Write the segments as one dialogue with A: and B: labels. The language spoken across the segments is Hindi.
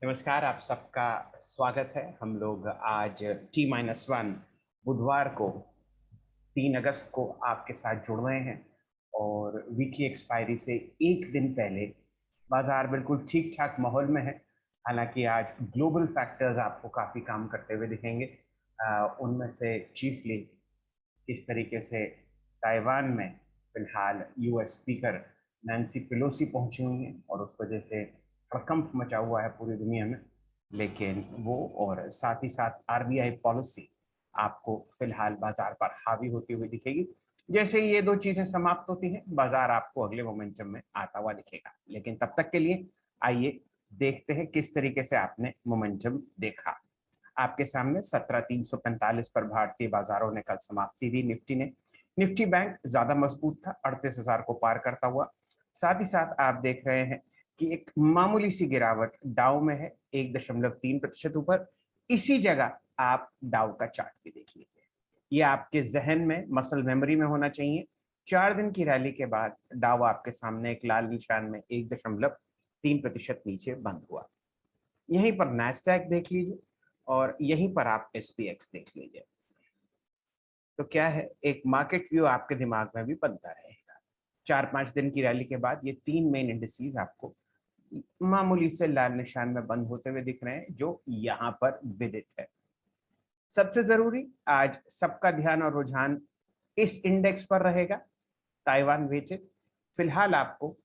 A: नमस्कार, आप सबका स्वागत है। हम लोग आज T-1 बुधवार को 3 अगस्त को आपके साथ जुड़ रहे हैं और वीकली एक्सपायरी से एक दिन पहले बाजार बिल्कुल ठीक ठाक माहौल में है। हालांकि आज ग्लोबल फैक्टर्स आपको काफ़ी काम करते हुए दिखेंगे। उनमें से चीफली किस तरीके से ताइवान में फिलहाल यूएस स्पीकर नैन्सी पेलोसी पहुंची हुई हैं और उस वजह से हड़कंप मचा हुआ है पूरी दुनिया में। लेकिन वो और साथ ही साथ आरबीआई पॉलिसी आपको फिलहाल बाजार पर हावी होती हुई दिखेगी। जैसे ही ये दो चीजें समाप्त होती हैं, बाजार आपको अगले मोमेंटम में आता हुआ दिखेगा। लेकिन तब तक के लिए आइए देखते हैं किस तरीके से आपने मोमेंटम देखा। आपके सामने 17,345 पर भारतीय बाजारों ने कल समाप्ति दी। निफ्टी बैंक ज्यादा मजबूत था, 38,000 को पार करता हुआ। साथ ही साथ आप देख रहे हैं कि एक मामूली सी गिरावट डाउ में है, 1.3% ऊपर। इसी जगह आप डाउ का चार्ट भी देख लीजिए। ये आपके जहन में, मसल मेमोरी में होना चाहिए। 4 दिन की रैली के बाद डाउ आपके सामने एक लाल निशान में 1.3% नीचे बंद हुआ। यहीं पर नैस्डैक देख लीजिए और यहीं पर आप एसपीएक्स देख लीजिए। तो क्या है, एक मार्केट व्यू आपके दिमाग में भी बनता रहेगा। 4-5 दिन की रैली के बाद ये तीन मेन इंडिसेस आपको मामूली से लाल निशान में बंद होते हुए दिख रहे हैं, जो यहाँ पर विदित है। सबसे जरूरी, आज सबका ध्यान और रुझान इस इंडेक्स पर रहेगा, ताइवान वेटेड। फिलहाल आपको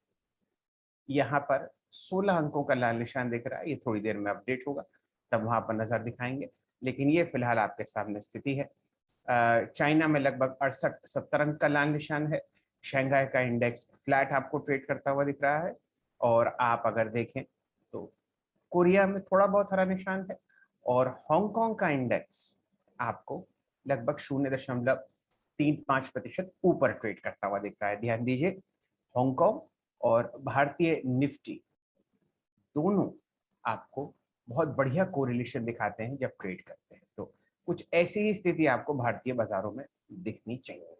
A: यहाँ पर 16 अंकों का लाल निशान दिख रहा है। ये थोड़ी देर में अपडेट होगा, तब वहां पर नजर दिखाएंगे। लेकिन ये फिलहाल आपके सामने स्थिति है। चाइना में लगभग 68-70 अंक का लाल निशान है। शंघाई का इंडेक्स फ्लैट आपको ट्रेड करता हुआ दिख रहा है। और आप अगर देखें तो कोरिया में थोड़ा बहुत हरा निशान है और हांगकांग का इंडेक्स आपको लगभग 0.35% ऊपर ट्रेड करता हुआ दिख रहा है। ध्यान दीजिए, हांगकांग और भारतीय निफ्टी दोनों आपको बहुत बढ़िया कोरिलेशन दिखाते हैं जब ट्रेड करते हैं। तो कुछ ऐसी ही स्थिति आपको भारतीय बाजारों में दिखनी चाहिए।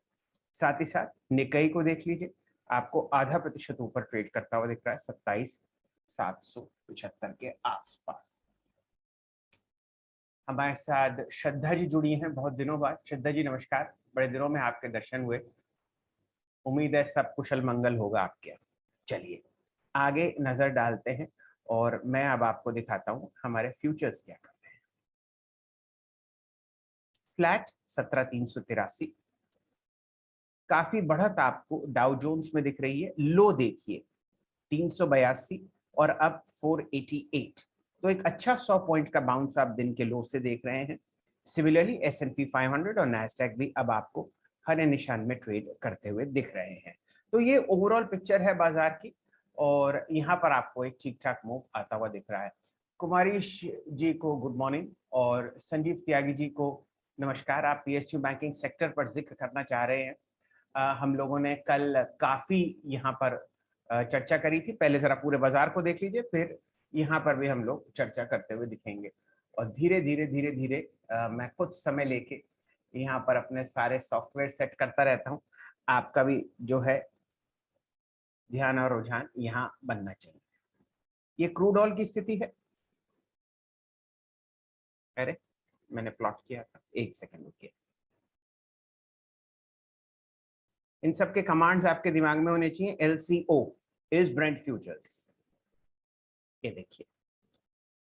A: साथ ही साथ निकाई को देख लीजिए, आपको ½ % ऊपर ट्रेड करता हुआ दिख रहा है, 27,775 के आसपास। हमारे साथ श्रद्धा जी जुड़ी हैं बहुत दिनों बाद। श्रद्धा जी नमस्कार, बड़े दिनों में आपके दर्शन हुए। उम्मीद है सब कुशल मंगल होगा आपके। चलिए आगे नजर डालते हैं और मैं अब आपको दिखाता हूं हमारे फ्यूचर्स क्या करते हैं। फ्लैट 17,383, काफी बढ़त आपको डाउ जोन्स में दिख रही है। लो देखिए 382 और अब 488। तो एक अच्छा 100 पॉइंट का बाउंस आप दिन के लो से देख रहे हैं। सिमिलरली S&P 500 और नैस्डैक भी अब आपको हरे निशान में ट्रेड करते हुए दिख रहे हैं। तो ये ओवरऑल पिक्चर है बाजार की और यहाँ पर आपको एक ठीक ठाक मूव आता हुआ दिख रहा है। कुमारी जी को गुड मॉर्निंग और संजीव त्यागी जी को नमस्कार। आप पीएसयू बैंकिंग सेक्टर पर जिक्र करना चाह रहे हैं। हम लोगों ने कल काफी यहाँ पर चर्चा करी थी। पहले जरा पूरे बाजार को देख लीजिए, फिर यहाँ पर भी हम लोग चर्चा करते हुए दिखेंगे। और धीरे धीरे धीरे धीरे मैं कुछ समय लेके यहाँ पर अपने सारे सॉफ्टवेयर सेट करता रहता हूँ। आपका भी जो है ध्यान और रुझान यहाँ बनना चाहिए। ये क्रूड ऑयल की स्थिति है। अरे मैंने प्लॉट किया था, एक सेकंड रुकिए। इन सब के कमांड्स आपके दिमाग में होने चाहिए। LCO is Brent futures. ये देखिए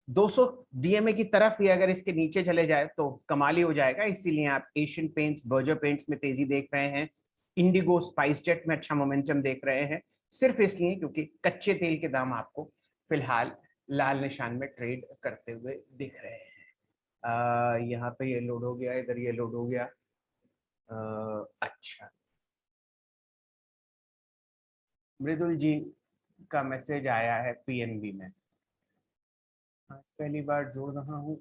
A: 200 डीएमए की तरफ ही अगर इसके नीचे चले जाए तो कमाल ही हो जाएगा। इसीलिए आप एशियन पेंट्स, बर्जर पेंट्स में तेजी देख रहे हैं। इंडिगो, स्पाइस जेट में अच्छा मोमेंटम देख रहे हैं, सिर्फ इसलिए क्योंकि कच्चे तेल के दाम आपको फिलहाल लाल निशान में ट्रेड करते हुए दिख रहे हैं। यहाँ पे ये लोड हो गया, इधर ये लोड हो गया। अच्छा, मृदुल जी का मैसेज आया है पीएनबी में। पहली बार जोड़ रहा हूँ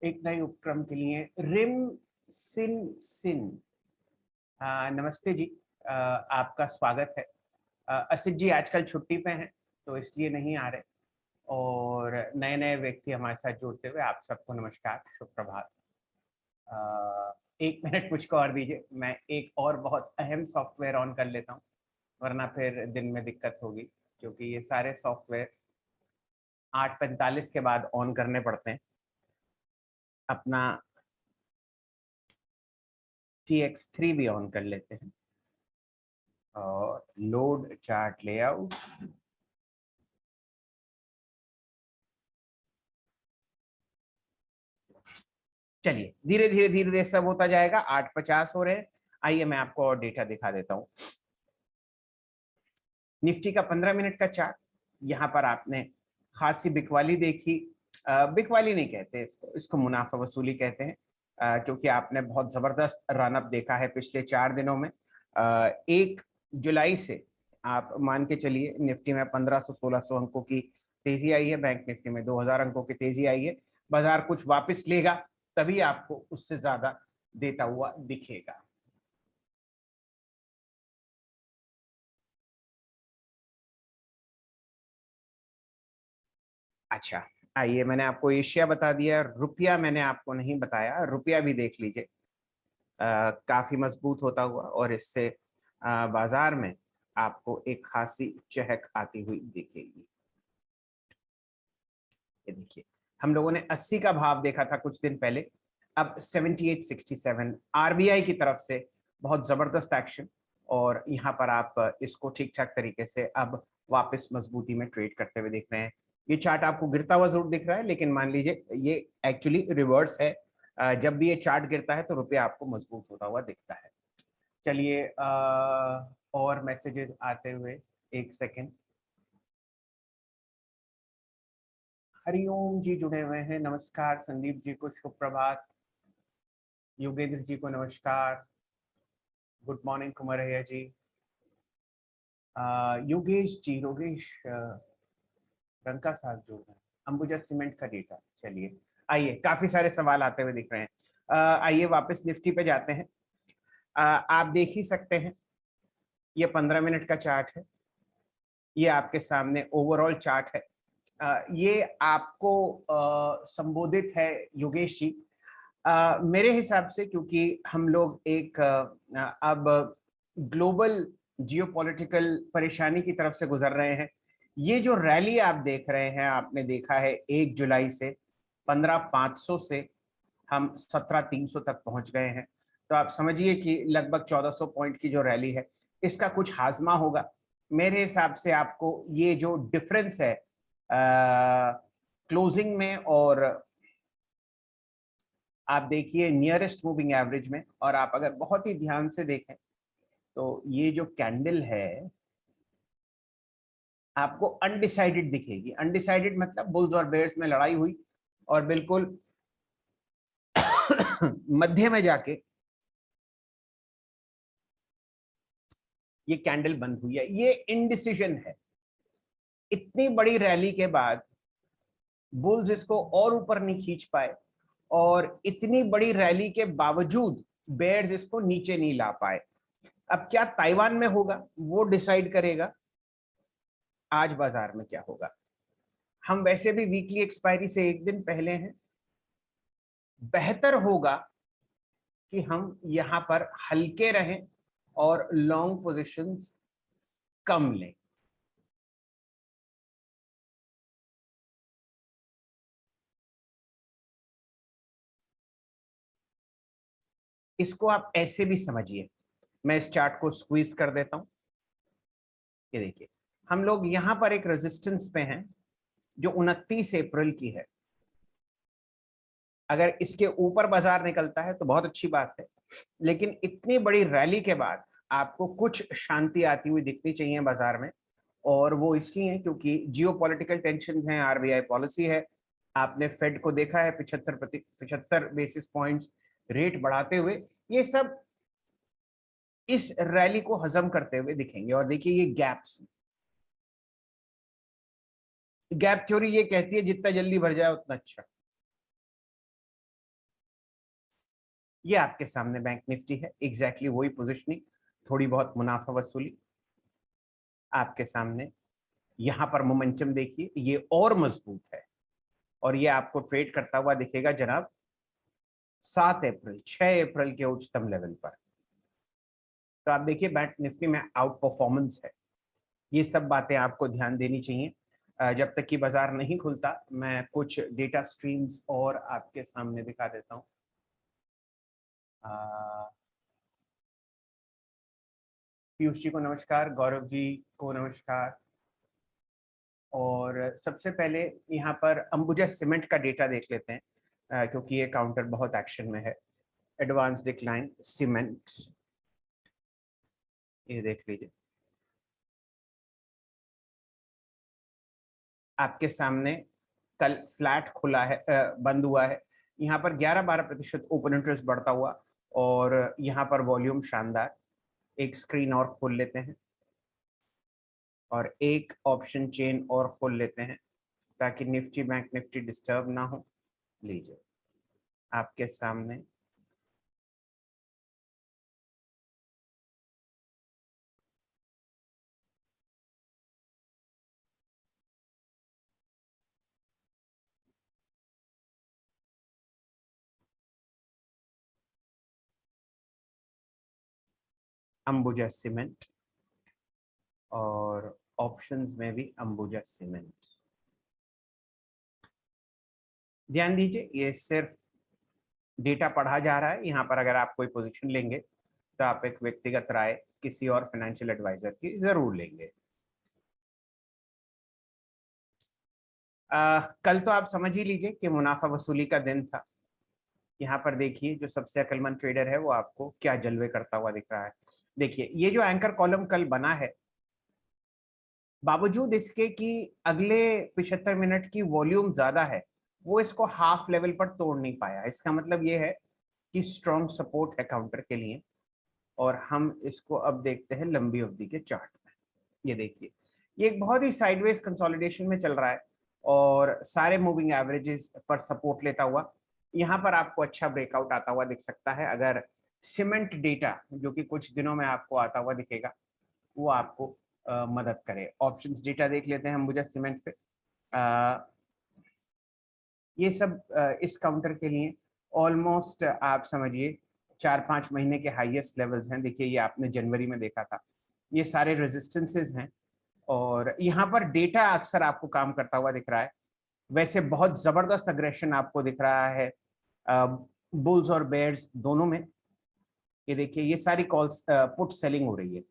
A: एक नए उपक्रम के लिए। रिम सिन सिन, नमस्ते जी, आपका स्वागत है। असित जी आजकल छुट्टी पे हैं तो इसलिए नहीं आ रहे। और नए नए व्यक्ति हमारे साथ जुड़ते हुए आप सबको नमस्कार, शुभ प्रभात। 1 मिनट मुझको और दीजिए, मैं एक और बहुत अहम सॉफ्टवेयर ऑन कर लेता हूँ, वरना फिर दिन में दिक्कत होगी। क्योंकि ये सारे सॉफ्टवेयर 8:45 के बाद ऑन करने पड़ते हैं। अपना TX3 भी ऑन कर लेते हैं और लोड चार्ट लेआउट। चलिए धीरे धीरे धीरे धीरे सब होता जाएगा। 8:50 हो रहे हैं। आइए मैं आपको और डेटा दिखा देता हूं। निफ्टी का 15 मिनट का चार्ट, यहाँ पर आपने खासी बिकवाली देखी। बिकवाली नहीं कहते इसको, इसको मुनाफा वसूली कहते हैं, क्योंकि आपने बहुत जबरदस्त रनअप देखा है पिछले 4 दिनों में। 1 जुलाई से आप मान के चलिए निफ्टी में 1500-1600 अंकों की तेजी आई है, बैंक निफ्टी में 2000 अंकों की तेजी आई है। बाजार कुछ वापस लेगा तभी आपको उससे ज्यादा देता हुआ दिखेगा। अच्छा, आइए मैंने आपको एशिया बता दिया, रुपया मैंने आपको नहीं बताया। रुपया भी देख लीजिए, काफी मजबूत होता हुआ, और इससे बाजार में आपको एक खासी चहक आती हुई दिखेगी। ये देखिए, हम लोगों ने 80 का भाव देखा था कुछ दिन पहले, अब 78.67। आरबीआई की तरफ से बहुत जबरदस्त एक्शन, और यहाँ पर आप इसको ठीक ठाक तरीके से अब वापस मजबूती में ट्रेड करते हुए देख रहे हैं। ये चार्ट आपको गिरता हुआ जरूर दिख रहा है, लेकिन मान लीजिए ये एक्चुअली रिवर्स है। जब भी ये चार्ट गिरता है तो रुपया आपको मजबूत होता हुआ दिखता है। चलिए और मैसेजेस आते हुए, एक सेकेंड। हरिओम जी जुड़े हुए हैं, नमस्कार। संदीप जी को शुभ प्रभात। योगेंद्र जी को नमस्कार, गुड मॉर्निंग। कुमारैया जी, योगेश जी, योगेश रंका साथ जुड़ रहे हैं। अंबुजा सीमेंट का डेटा, चलिए आइए, काफी सारे सवाल आते हुए दिख रहे हैं। आइए वापस निफ्टी पे जाते हैं। आप देख ही सकते हैं, ये 15 मिनट का चार्ट है, ये आपके सामने ओवरऑल चार्ट है। ये आपको संबोधित है योगेश जी। मेरे हिसाब से, क्योंकि हम लोग एक अब ग्लोबल जियोपॉलिटिकल परेशानी की तरफ से गुजर रहे हैं। ये जो रैली आप देख रहे हैं, आपने देखा है 1 जुलाई से 15,500 से हम 17,300 तक पहुंच गए हैं। तो आप समझिए कि लगभग 1400 पॉइंट की जो रैली है, इसका कुछ हाजमा होगा। मेरे हिसाब से आपको ये जो डिफरेंस है क्लोजिंग में, और आप देखिए नियरेस्ट मूविंग एवरेज में, और आप अगर बहुत ही ध्यान से देखें तो ये जो कैंडल है आपको अनडिसाइडेड दिखेगी। अनडिसाइडेड मतलब बुल्स और बेयर्स में लड़ाई हुई और बिल्कुल मध्य में जाके ये कैंडल बंद हुई है। ये इनडिसीजन है। इतनी बड़ी रैली के बाद बुल्स इसको और ऊपर नहीं खींच पाए, और इतनी बड़ी रैली के बावजूद बेयर्स इसको नीचे नहीं ला पाए। अब क्या ताइवान में होगा वो डिसाइड करेगा आज बाजार में क्या होगा। हम वैसे भी वीकली एक्सपायरी से एक दिन पहले हैं। बेहतर होगा कि हम यहां पर हल्के रहें और लॉन्ग पोजीशंस कम लें। इसको आप ऐसे भी समझिए, मैं इस चार्ट को स्क्वीज कर देता हूं। ये देखिए, हम लोग यहां पर एक रेजिस्टेंस पे हैं जो 29 अप्रैल की है। अगर इसके ऊपर बाजार निकलता है तो बहुत अच्छी बात है, लेकिन इतनी बड़ी रैली के बाद आपको कुछ शांति आती हुई दिखनी चाहिए बाजार में। और वो इसलिए क्योंकि जियोपॉलिटिकल टेंशन है, आरबीआई पॉलिसी है। आपने फेड को देखा है 75 बेसिस पॉइंट्स रेट बढ़ाते हुए। ये सब इस रैली को हजम करते हुए दिखेंगे। और देखिए ये गैप्स, गैप थ्योरी ये कहती है जितना जल्दी भर जाए उतना अच्छा। ये आपके सामने बैंक निफ्टी है, एग्जैक्टली वही पोजिशनिंग, थोड़ी बहुत मुनाफा वसूली आपके सामने। यहां पर मोमेंटम देखिए, ये और मजबूत है, और ये आपको ट्रेड करता हुआ दिखेगा जनाब 7 अप्रैल 6 अप्रैल के उच्चतम लेवल पर। तो आप देखिए बैंक निफ्टी में आउट परफॉर्मेंस है। ये सब बातें आपको ध्यान देनी चाहिए। जब तक कि बाजार नहीं खुलता मैं कुछ डेटा स्ट्रीम्स और आपके सामने दिखा देता हूँ। पीयूष जी को नमस्कार, गौरव जी को नमस्कार। और सबसे पहले यहाँ पर अंबुजा सीमेंट का डेटा देख लेते हैं, क्योंकि ये काउंटर बहुत एक्शन में है। एडवांस डिक्लाइन सीमेंट, ये देख लीजिए आपके सामने। कल फ्लैट खुला है, बंद हुआ है। यहाँ पर 11-12% ओपन इंटरेस्ट बढ़ता हुआ, और यहाँ पर वॉल्यूम शानदार। एक स्क्रीन और खोल लेते हैं और एक ऑप्शन चेन और खोल लेते हैं ताकि निफ्टी बैंक निफ्टी डिस्टर्ब ना हो। लीजिए आपके सामने अंबुजा सीमेंट, और ऑप्शंस में भी अंबुजा सीमेंट। ध्यान दीजिए, ये सिर्फ डेटा पढ़ा जा रहा है। यहाँ पर अगर आप कोई पोजीशन लेंगे तो आप एक व्यक्तिगत राय किसी और फाइनेंशियल एडवाइजर की जरूर लेंगे। कल तो आप समझ ही लीजिए कि मुनाफा वसूली का दिन था। यहाँ पर देखिए जो सबसे अक्लमंद ट्रेडर है वो आपको क्या जलवे करता हुआ दिख रहा है। देखिए ये जो एंकर कॉलम कल बना है, बावजूद इसके कि अगले 75 मिनट की वॉल्यूम ज्यादा है, वो इसको हाफ लेवल पर तोड़ नहीं पाया। इसका मतलब ये है कि स्ट्रॉन्ग सपोर्ट है काउंटर के लिए। और हम इसको अब देखते हैं लंबी अवधि के चार्ट में। ये देखिए ये एक बहुत ही साइडवेज कंसोलिडेशन में चल रहा है और सारे मूविंग एवरेजेस पर सपोर्ट लेता हुआ यहाँ पर आपको अच्छा ब्रेकआउट आता हुआ दिख सकता है। अगर सीमेंट डेटा जो कि कुछ दिनों में आपको आता हुआ दिखेगा वो आपको मदद करे। ऑप्शंस डेटा देख लेते हैं अंबुजा सीमेंट पे। ये सब इस काउंटर के लिए ऑलमोस्ट आप समझिए 4-5 महीने के हाईएस्ट लेवल्स हैं। देखिए ये आपने जनवरी में देखा था। ये सारे रेजिस्टेंसेस हैं और यहाँ पर डेटा अक्सर आपको काम करता हुआ दिख रहा है। वैसे बहुत जबरदस्त अग्रेशन आपको दिख रहा है बुल्स और बेयर्स दोनों में। ये देखिए ये सारी कॉल्स पुट सेलिंग हो रही है,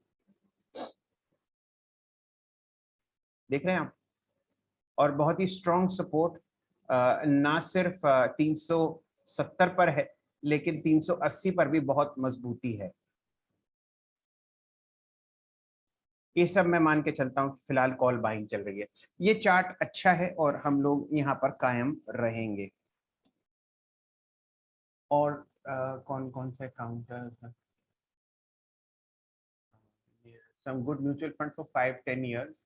A: देख रहे हैं आप। और बहुत ही स्ट्रॉन्ग सपोर्ट ना सिर्फ 370 पर है लेकिन 380 पर भी बहुत मजबूती है। ये सब मैं मान के चलता हूँ फिलहाल कॉल बाइंग चल रही है। ये चार्ट अच्छा है और हम लोग यहाँ पर कायम रहेंगे। और कौन कौन से counter, some good mutual funds for 5-10 years,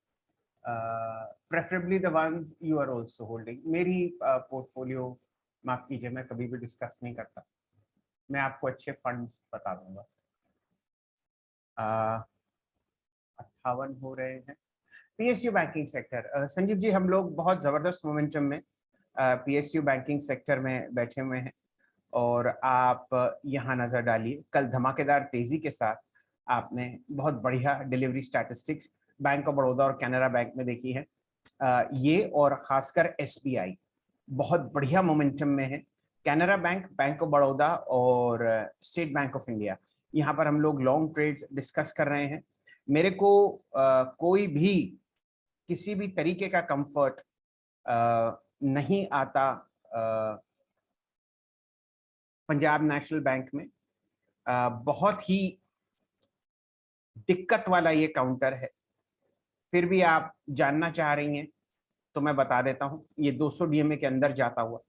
A: preferably the ones you are also holding। मेरी पोर्टफोलियो माफ कीजिए मैं कभी भी डिस्कस नहीं करता, मैं आपको अच्छे फंड्स बता दूंगा। 58 हो रहे हैं। PSU banking sector, Sanjeev ji हम लोग बहुत जबरदस्त मोमेंटम में पीएसयू बैंकिंग सेक्टर में बैठे हुए हैं और आप यहाँ नजर डालिए कल धमाकेदार तेजी के साथ आपने बहुत बढ़िया delivery statistics bank of Baroda और कैनरा बैंक में देखी है। ये और खासकर एसबीआई बहुत बढ़िया मोमेंटम में है। Canara bank, bank of Baroda और स्टेट बैंक ऑफ इंडिया, यहाँ पर हम लोग लॉन्ग ट्रेड्स डिस्कस कर रहे हैं। मेरे को कोई भी किसी भी तरीके का कंफर्ट नहीं आता पंजाब नेशनल बैंक में। बहुत ही दिक्कत वाला ये काउंटर है। फिर भी आप जानना चाह रही हैं तो मैं बता देता हूं, ये 200 डीएमए के अंदर जाता हुआ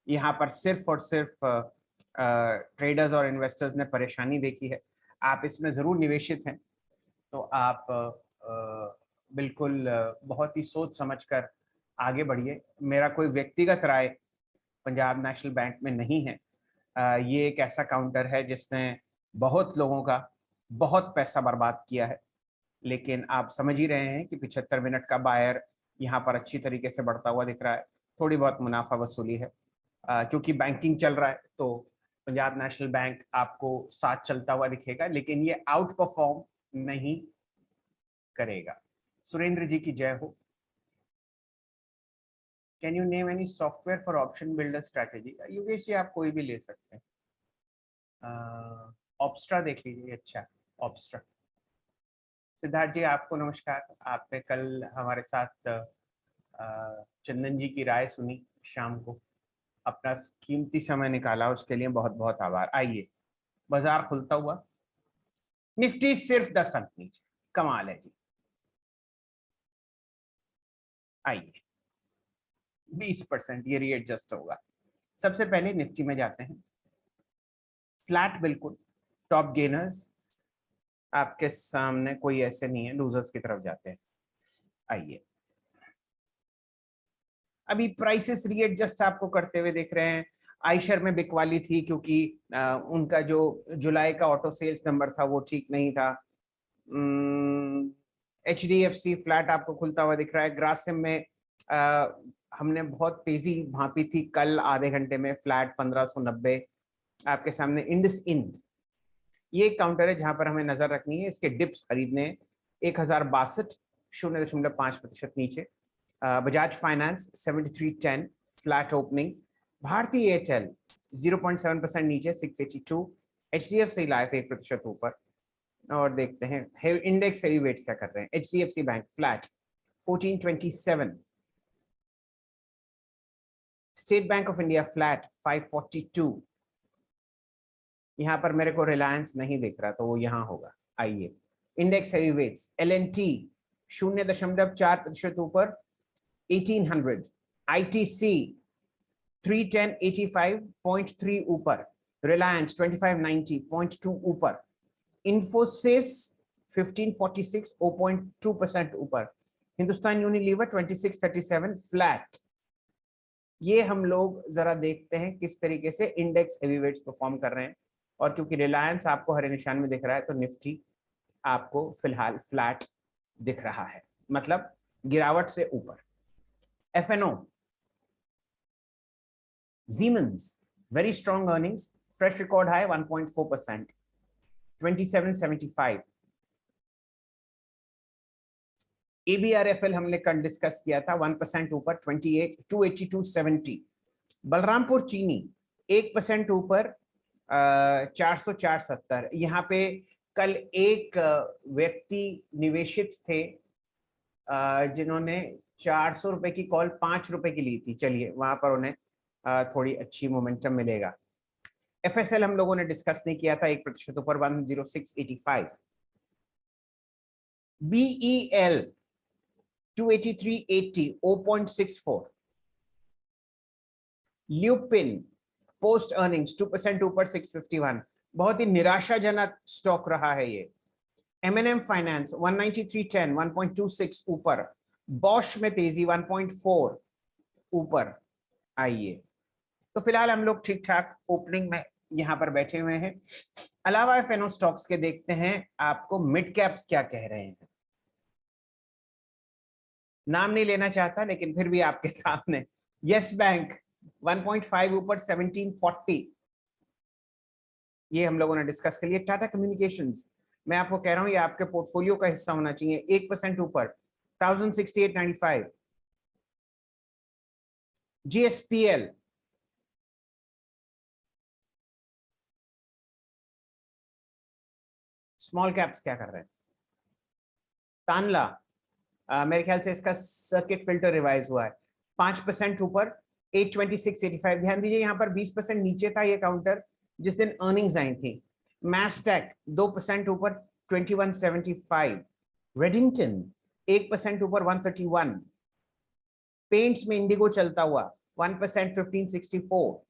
A: यहाँ पर सिर्फ और सिर्फ ट्रेडर्स और इन्वेस्टर्स ने परेशानी देखी है। आप इसमें जरूर निवेशित हैं तो आप बिल्कुल बहुत ही सोच समझकर आगे बढ़िए। मेरा कोई व्यक्तिगत राय पंजाब नेशनल बैंक में नहीं है। ये एक ऐसा काउंटर है जिसने बहुत लोगों का बहुत पैसा बर्बाद किया है, लेकिन आप समझ ही रहे हैं कि 75 मिनट का बायर यहाँ पर अच्छी तरीके से बढ़ता हुआ दिख रहा है। थोड़ी बहुत मुनाफा वसूली है क्योंकि बैंकिंग चल रहा है तो पंजाब नेशनल बैंक आपको साथ चलता हुआ दिखेगा, लेकिन ये आउट परफॉर्म नहीं करेगा। सुरेंद्र जी की जय हो। Can you name any software for option builder strategy? Yogesh ji आप कोई भी ले सकते हैं। ऑप्स्ट्रा देख लीजिए। अच्छा, ऑप्स्ट्रा। सिद्धार्थ जी आपको नमस्कार। आपने कल हमारे साथ चंदन जी की राय सुनी शाम को, अपना कीमती समय निकाला, उसके लिए बहुत बहुत आभार। आइए, बाजार खुलता हुआ निफ्टी सिर्फ 10 अंक नीचे, कमाल है जी। आइए, 20% ये रीएडजस्ट होगा। सबसे पहले निफ्टी में जाते हैं, फ्लैट बिल्कुल, टॉप गेनर्स आपके सामने कोई ऐसे नहीं है, लूजर्स की तरफ जाते हैं। आइए, अभी प्राइसेस रीएडजस्ट आपको करते हुए देख रहे हैं। आयशर में बिकवाली थी क्योंकि उनका जो जुलाई का ऑटो सेल्स नंबर था वो ठीक नहीं था। HDFC फ्लैट आपको खुलता हुआ दिख रहा है। ग्रासिम में हमने बहुत तेजी भापी थी कल, आधे घंटे में फ्लैट 1590 आपके सामने। इंडस इंड ये काउंटर है जहां पर हमें नजर रखनी है, इसके डिप्स खरीदने 1062, 0.5% नीचे। Bajaj finance 7310 flat opening. भारतीय एयरटेल 0.7% नीचे 682। HDFC लाइफ 1% ऊपर। और देखते हैं इंडेक्स हेवीवेट्स क्या कर रहे हैं। HDFC bank flat 1427। State bank of India flat 542। यहां पर मेरे को रिलायंस नहीं दिख रहा तो वो यहां होगा। आइए, इंडेक्स हेवीवेट्स LNT 0.4% ऊपर 1800। ITC 310.85 ऊपर। रिलायंस 2590.2 ऊपर। इन्फोसिस 1546 0.2% ऊपर। Hindustan Unilever 2637 flat. ये हम लोग जरा देखते हैं किस तरीके से इंडेक्स हेवीवेट्स परफॉर्म कर रहे हैं। और क्योंकि रिलायंस आपको हरे निशान में दिख रहा है तो निफ्टी आपको फिलहाल फ्लैट दिख रहा है, मतलब गिरावट से ऊपर। FNO Siemens very strong earnings, fresh record high 1.4%, 2775। ABRFL हमने कल डिस्कस किया था 1% ऊपर 28270। बलरामपुर चीनी 1% ऊपर 404.70। यहाँ पे कल एक व्यक्ति निवेशित थे जिन्होंने 400 रुपए की कॉल 5 रुपए की ली थी। चलिए, वहां पर उन्हें थोड़ी अच्छी मोमेंटम मिलेगा। FSL हम लोगों ने डिस्कस नहीं किया था, 1% ऊपर 10685। BEL 283.80 0.64। ल्यूपिन पोस्ट अर्निंग्स 2% ऊपर 651। बहुत ही निराशाजनक स्टॉक रहा है ये। M&M फाइनेंस 193.10 1.26 ऊपर। बॉश में तेजी 1.4 ऊपर। आइए, तो फिलहाल हम लोग ठीक ठाक ओपनिंग में यहां पर बैठे हुए हैं। अलावा फेनो स्टॉक्स के देखते हैं आपको मिड कैप्स क्या कह रहे हैं। नाम नहीं लेना चाहता लेकिन फिर भी आपके सामने यस बैंक 1.5 ऊपर 1740। ये हम लोगों ने डिस्कस कर लिया। टाटा कम्युनिकेशंस, मैं आपको कह रहा हूं ये आपके पोर्टफोलियो का हिस्सा होना चाहिए, 1% ऊपर 1068.95। GSPL स्मॉल कैप्स क्या कर रहे हैं। तानला मेरे ख्याल से इसका सर्किट फिल्टर रिवाइज हुआ है, 5% ऊपर 826.85। ध्यान दीजिए यहाँ पर 20% नीचे था ये काउंटर जिस दिन अर्निंग्स आई थी। मैस्टेक 2% ऊपर 2175। रेडिंगटन 1% ऊपर 131। पेंट्स में इंडिगो चलता हुआ 1% 1564।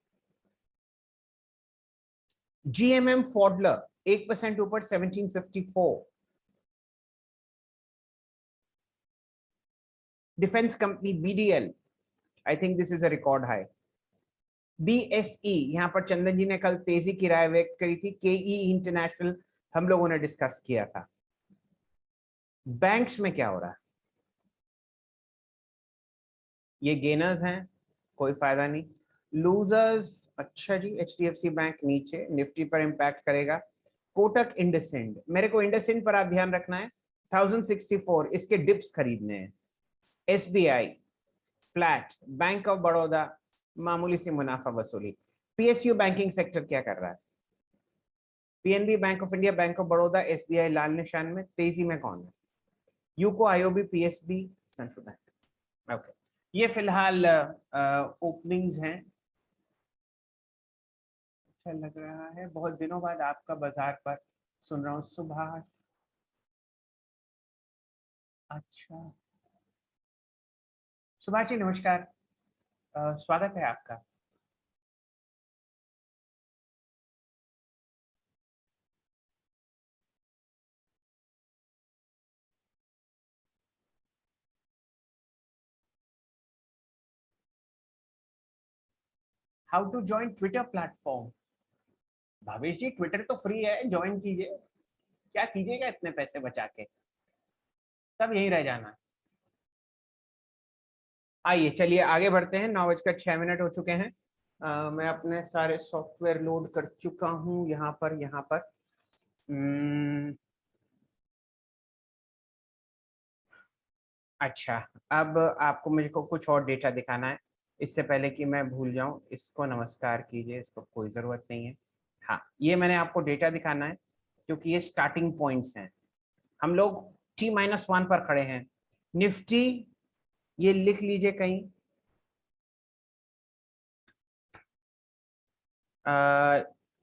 A: GMM फॉडलर 1% ऊपर 1754। Defence company BDL, I think this is a record high. BSE, यहां पर चंदन जी ने कल तेजी की राय व्यक्त करी थी। KE इंटरनेशनल हम लोगों ने डिस्कस किया था। बैंक्स में क्या हो रहा है, ये गेनर्स हैं, कोई फायदा नहीं। लूजर्स, अच्छा जी, HDFC बैंक नीचे, निफ्टी पर इंपैक्ट करेगा। कोटक इंडसइंड, मेरे को इंडसइंड पर आप ध्यान रखना है, 1064, इसके डिप्स खरीदने हैं। SBI flat. Bank of Baroda मामूली सी मुनाफा वसूली। पीएसयू बैंकिंग सेक्टर क्या कर रहा है? PNB, bank of India, bank of Baroda, SBI लाल निशान में। तेजी में कौन है? UCO, IOB, PSB, central bank. Okay, ये फिलहाल ओपनिंग्स हैं। अच्छा लग रहा है, बहुत दिनों बाद आपका बाजार पर सुन रहा हूँ। सुभाष, अच्छा सुभाष जी नमस्कार, स्वागत है आपका। How to join Twitter platform? Bhavesh ji, Twitter तो फ्री है, ज्वाइन कीजिए। क्या कीजिएगा इतने पैसे बचा के? सब यहीं रह जाना है। आइए चलिए आगे बढ़ते हैं। 9:06 हो चुके हैं। मैं अपने सारे सॉफ्टवेयर लोड कर चुका हूँ यहाँ पर। अच्छा, अब आपको मुझे को कुछ और डेटा दिखाना है। इससे पहले कि मैं भूल जाऊं, इसको नमस्कार कीजिए, इसको कोई ज़रूरत नहीं है। हाँ, ये मैंने आपको डेटा दिखाना है क्योंकि ये स्टार्टिंग पॉइंट्स हैं। हम लोग T-1 पर खड़े हैं। निफ्टी, ये लिख लीजिए कहीं,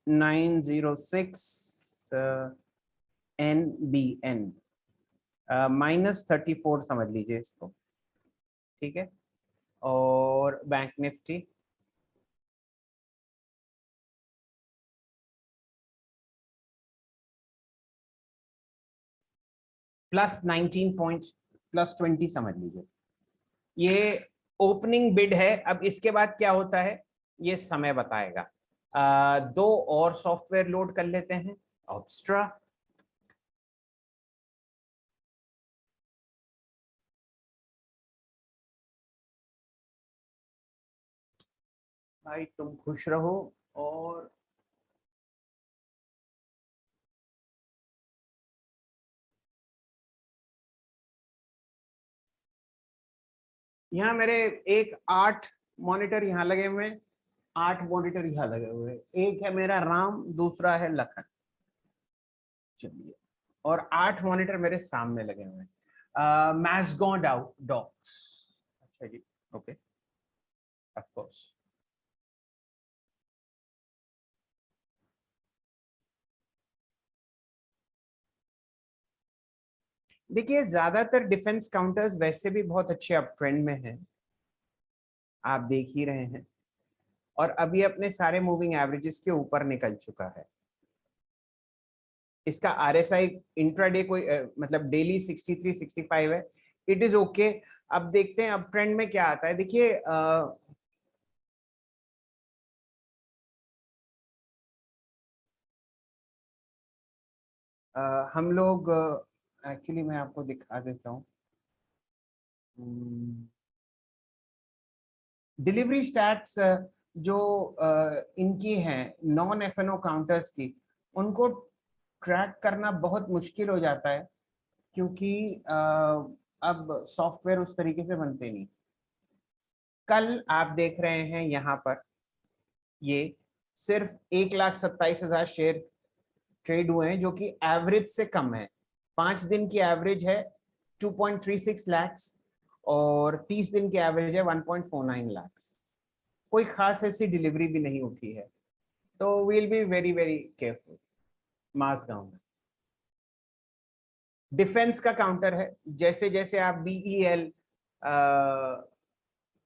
A: 906 NBN, -34 समझ लीजिए इसको, ठीक है। और बैंक निफ्टी +19 पॉइंट, +20 समझ लीजिए। ये ओपनिंग बिड है। अब इसके बाद क्या होता है ये समय बताएगा। दो और सॉफ्टवेयर लोड कर लेते हैं। ऑब्स्ट्रा, भाई तुम खुश रहो। और यहाँ मेरे एक 8 मॉनिटर यहाँ लगे हुए हैं, 8 मॉनिटर यहाँ लगे हुए हैं। एक है मेरा राम, दूसरा है लखन। चलिए, और 8 मॉनिटर मेरे सामने लगे हुए हैं। मैसगॉन डॉक्स, अच्छा जी, ओके, ऑफ कोर्स। देखिए, ज्यादातर डिफेंस काउंटर्स वैसे भी बहुत अच्छे अप ट्रेंड में हैं, आप देख ही रहे हैं। और अभी अपने सारे मूविंग एवरेजेस के ऊपर निकल चुका है। इसका आरएसआई इंट्राडे कोई मतलब डेली 63 65 है। It is okay. अब देखते हैं अप ट्रेंड में क्या आता है। देखिए, हम लोग, एक्चुअली मैं आपको दिखा देता हूँ डिलीवरी स्टैट्स जो इनकी हैं, नॉन एफएनओ काउंटर्स की, उनको ट्रैक करना बहुत मुश्किल हो जाता है क्योंकि अब सॉफ्टवेयर उस तरीके से बनते नहीं। कल आप देख रहे हैं यहाँ पर, ये सिर्फ 1,27,000 शेयर ट्रेड हुए हैं, जो कि एवरेज से कम है। 5 दिन की एवरेज है 2.36 लैक्स, और 30 दिन की एवरेज है 1.49 लैक्स। कोई खास ऐसी डिलीवरी भी नहीं उठी है, तो will be very very careful. मास डाउन। डिफेंस का काउंटर है। जैसे जैसे आप BEL,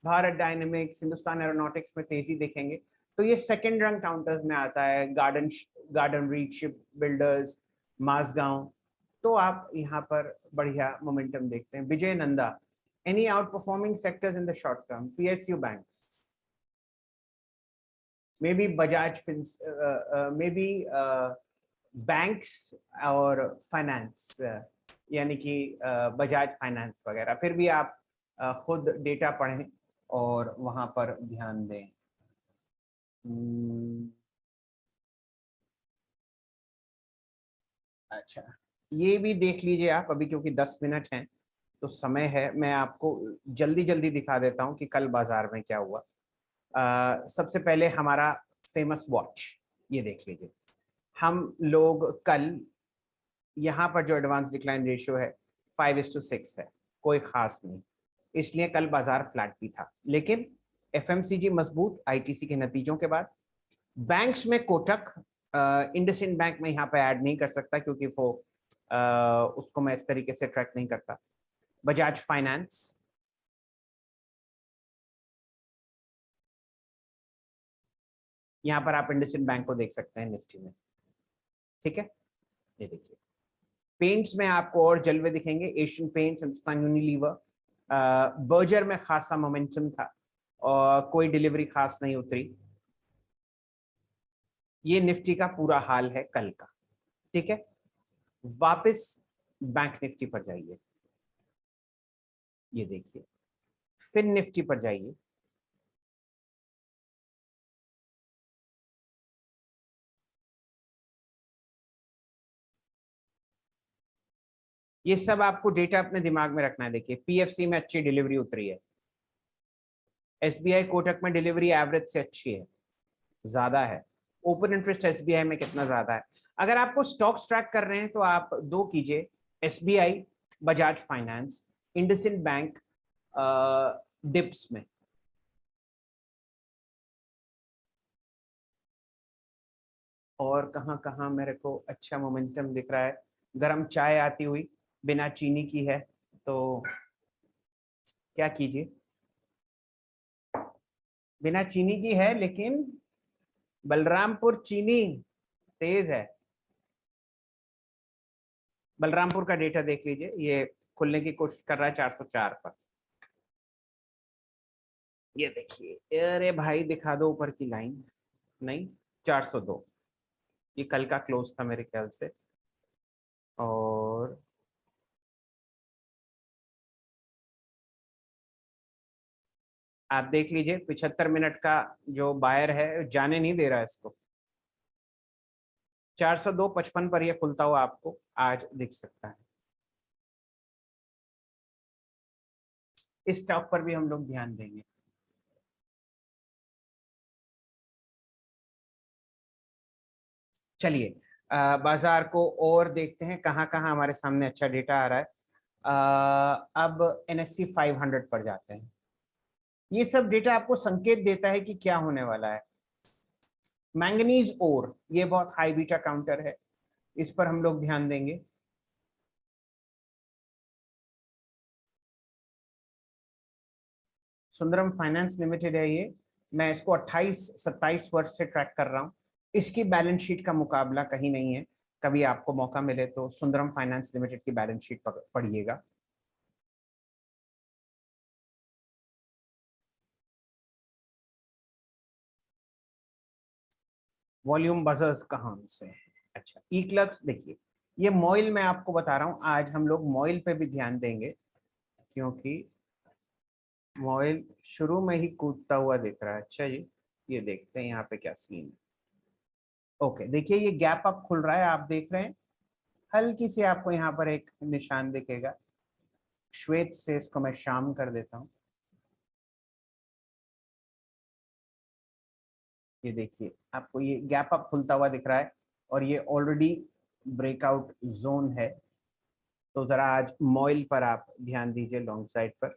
A: Bharat Dynamics, Hindustan Aeronautics में तेजी देखेंगे, तो ये सेकंड रंग काउंटर्स में आता है। Garden Reach Ship Builders, Mazagon. तो आप यहाँ पर बढ़िया मोमेंटम देखते हैं। Vijay Nanda, any outperforming sectors in the short term? PSU banks, maybe Bajaj fins, maybe banks और फाइनेंस, यानी कि बजाज फाइनेंस वगैरह। फिर भी आप खुद डेटा पढ़ें और वहां पर ध्यान दें। अच्छा, ये भी देख लीजिए आप अभी, क्योंकि 10 मिनट हैं। तो समय है, मैं आपको जल्दी जल्दी दिखा देता हूं कि कल बाजार में क्या हुआ। सबसे पहले हमारा फेमस वॉच, ये देख लीजिए। हम लोग कल यहाँ पर जो एडवांस डिक्लाइन रेशियो है 5:6 है, कोई खास नहीं, इसलिए कल बाजार फ्लैट भी था। लेकिन एफएमसीजी मजबूत आईटीसी के नतीजों के बाद। बैंक्स में कोटक, इंडसइंड बैंक में यहाँ पे ऐड नहीं कर सकता क्योंकि वो उसको मैं इस तरीके से ट्रैक नहीं करता। बजाज फाइनेंस, यहाँ पर आप इंडसइंड बैंक को देख सकते हैं निफ्टी में, ठीक है। ये देखिए, पेंट्स में आपको और जलवे दिखेंगे, Asian paints, Hindustan Unilever, Berger में खासा मोमेंटम था और कोई डिलीवरी खास नहीं उतरी। ये निफ्टी का पूरा हाल है कल का, ठीक है। वापस बैंक निफ्टी पर जाइए, ये देखिए, फिर निफ्टी पर जाइए, ये सब आपको डेटा अपने दिमाग में रखना है। देखिए, पीएफसी में अच्छी डिलीवरी उतरी है, एसबीआई कोटक में डिलीवरी एवरेज से अच्छी है, ज्यादा है। ओपन इंटरेस्ट एसबीआई में कितना ज्यादा है। अगर आपको स्टॉक्स ट्रैक कर रहे हैं तो आप दो कीजिए, SBI, Bajaj finance, IndusInd bank, dips में। और कहाँ कहाँ मेरे को अच्छा मोमेंटम दिख रहा है। गरम चाय आती हुई, बिना चीनी की है, तो क्या कीजिए, बिना चीनी की है, लेकिन बलरामपुर चीनी तेज है। बलरामपुर का डेटा देख लीजिए, ये खुलने की कोशिश कर रहा है 404 पर। ये देखिए, अरे भाई दिखा दो ऊपर की लाइन, नहीं, 402, ये कल का क्लोज था मेरे ख्याल से। और आप देख लीजिए 75 मिनट का जो बायर है जाने नहीं दे रहा है इसको। 402.55 पर ये खुलता हुआ आपको आज दिख सकता है। इस स्टॉक पर भी हम लोग ध्यान देंगे। चलिए, बाजार को और देखते हैं कहाँ कहाँ हमारे सामने अच्छा डेटा आ रहा है। अब एनएससी 500 पर जाते हैं। ये सब डेटा आपको संकेत देता है कि क्या होने वाला है। मैंगनीज ओर, ये बहुत हाई बीटा काउंटर है, इस पर हम लोग ध्यान देंगे। सुंदरम फाइनेंस लिमिटेड है ये, मैं इसको 28-27 वर्ष से ट्रैक कर रहा हूँ। इसकी बैलेंस शीट का मुकाबला कहीं नहीं है। कभी आपको मौका मिले तो सुंदरम फाइनेंस लिमिटेड की बैलेंस शीट पढ़िएगा। वॉल्यूम बजर्स कहाँ से है? अच्छा, इक्लक्स देखिए, ये मॉइल मैं आपको बता रहा हूँ, आज हम लोग मॉइल पे भी ध्यान देंगे क्योंकि मॉइल शुरू में ही कूदता हुआ दिख रहा है। अच्छा जी, ये देखते हैं यहाँ पे क्या सीन है। ओके, देखिए ये गैप अप खुल रहा है, आप देख रहे हैं, हल्की सी आपको यहाँ पर एक निशान दिखेगा। श्वेत से इसको मैं शाम कर देता हूँ। ये देखिए, आपको ये गैप अप खुलता हुआ दिख रहा है और ये ऑलरेडी ब्रेकआउट जोन है। तो जरा आज मॉइल पर आप ध्यान दीजिए, लॉन्ग साइड पर।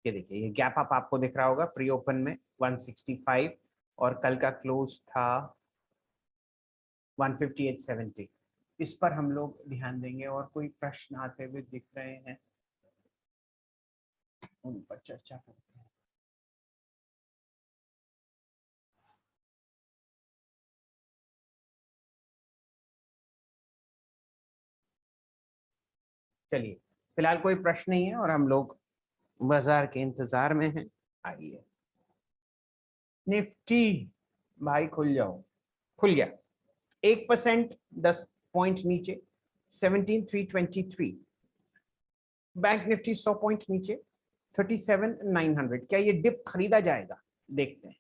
A: ये देखिए, ये गैप अप आपको दिख रहा होगा प्री ओपन में 165 और कल का क्लोज था 158.70। इस पर हम लोग ध्यान देंगे। और कोई प्रश्न आते हुए दिख रहे हैं, उन पर चर्चा करते हैं। चलिए, फिलहाल कोई प्रश्न नहीं है और हम लोग बाजार के इंतजार में हैं। आइए, निफ्टी भाई खुल जाओ, खुल गया 1%, 10 पॉइंट नीचे 17,323। बैंक निफ्टी 100 पॉइंट नीचे 37,900। क्या ये डिप खरीदा जाएगा? देखते हैं।